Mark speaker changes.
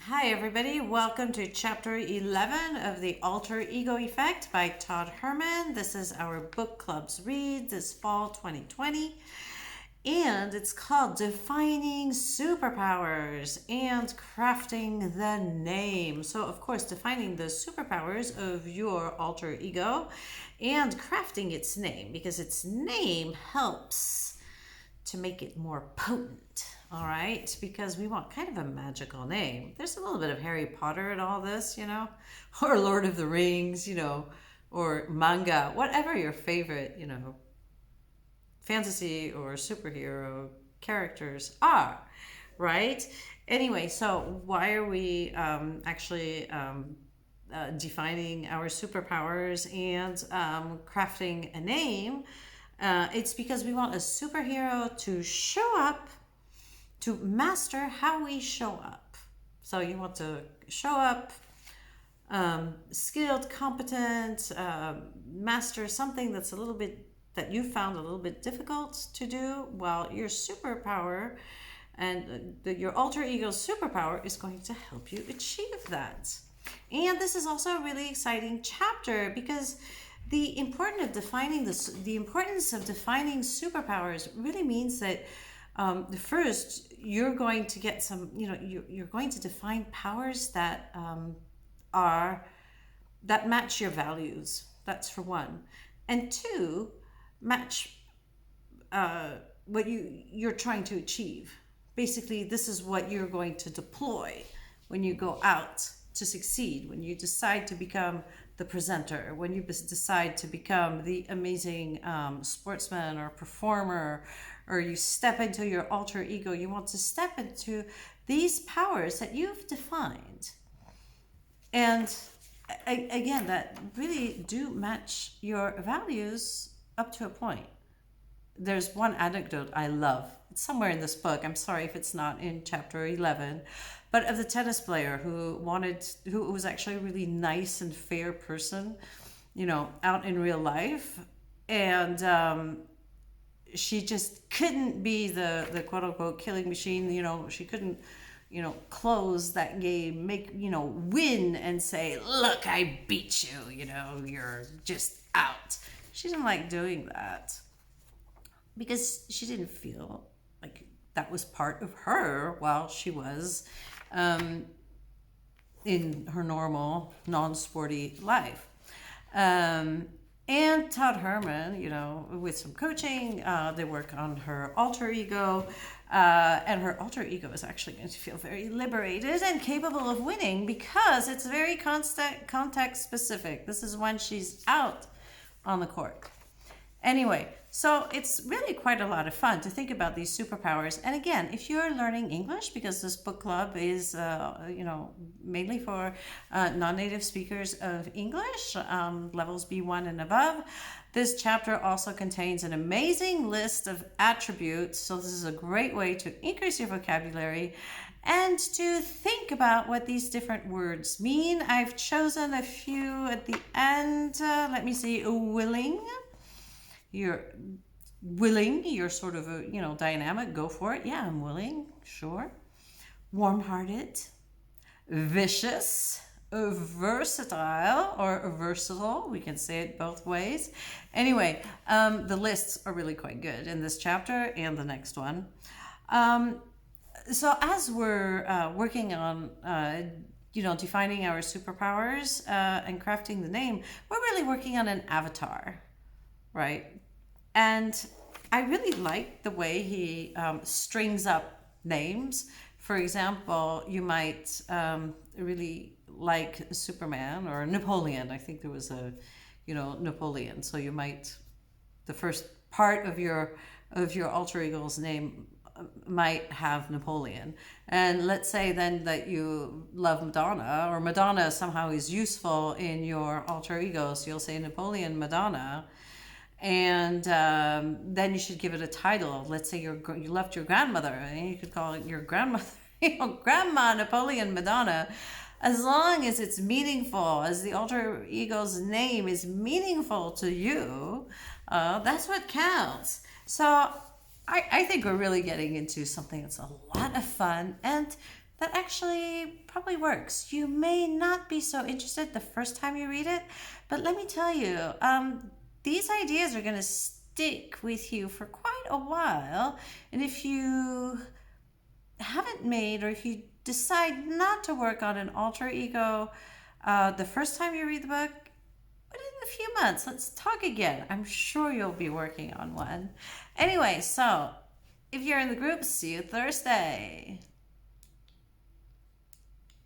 Speaker 1: Hi, everybody. Welcome to Chapter 11 of The Alter Ego Effect by Todd Herman. This is our book club's read this fall 2020. And it's called Defining Superpowers and Crafting the Name. So, of course, defining the superpowers of your alter ego and crafting its name, because its name helps to make it more potent. All right, because we want kind of a magical name. There's a little bit of Harry Potter in all this, or Lord of the Rings, or manga, whatever your favorite, fantasy or superhero characters are, right? Anyway, so why are we defining our superpowers and crafting a name? It's because we want a superhero to show up, to master how we show up. So you want to show up skilled, competent, master something that's that you found a little bit difficult to do. Well, your superpower and your alter ego superpower is going to help you achieve that. And this is also a really exciting chapter because the importance of defining superpowers really means that first, you're going to get you're going to define powers that that match your values. That's for one. And two, match what you're trying to achieve. Basically, this is what you're going to deploy when you go out to succeed, when you decide to become the presenter, when you decide to become the amazing sportsman or performer, or you step into your alter ego. You want to step into these powers that you've defined. And again, that really do match your values up to a point. There's one anecdote I love. It's somewhere in this book. I'm sorry if it's not in chapter 11, but of the tennis player who was actually a really nice and fair person, out in real life. And she just couldn't be the quote unquote killing machine. She couldn't, close that game, win and say, look, I beat you, you're just out. She didn't like doing that because she didn't feel like that was part of her while she was in her normal, non-sporty life. And Todd Herman, with some coaching, they work on her alter ego, and her alter ego is actually going to feel very liberated and capable of winning because it's very context specific. This is when she's out on the court. Anyway, so it's really quite a lot of fun to think about these superpowers. And again, if you're learning English, because this book club is, mainly for non-native speakers of English, levels B1 and above, this chapter also contains an amazing list of attributes. So this is a great way to increase your vocabulary and to think about what these different words mean. I've chosen a few at the end. Let me see. Willing. You're willing, you're sort of dynamic, go for it. Yeah, I'm willing, sure. Warm-hearted, vicious, versatile, or versatile. We can say it both ways. Anyway, the lists are really quite good in this chapter and the next one. So as we're working on defining our superpowers and crafting the name, we're really working on an avatar. Right. And I really like the way he strings up names. For example, you might really like Superman or Napoleon. I think there was a, Napoleon. So you might, the first part of your alter ego's name might have Napoleon. And let's say then that you love Madonna, or Madonna somehow is useful in your alter ego. So you'll say Napoleon Madonna. And then you should give it a title. Let's say you loved your grandmother, and you could call it your grandmother, Grandma Napoleon Madonna. As long as it's meaningful, as the alter ego's name is meaningful to you, that's what counts. So I think we're really getting into something that's a lot of fun and that actually probably works. You may not be so interested the first time you read it, but let me tell you, these ideas are going to stick with you for quite a while. And if you haven't made, or if you decide not to work on an alter ego the first time you read the book, but in a few months, let's talk again. I'm sure you'll be working on one. Anyway, so if you're in the group, see you Thursday.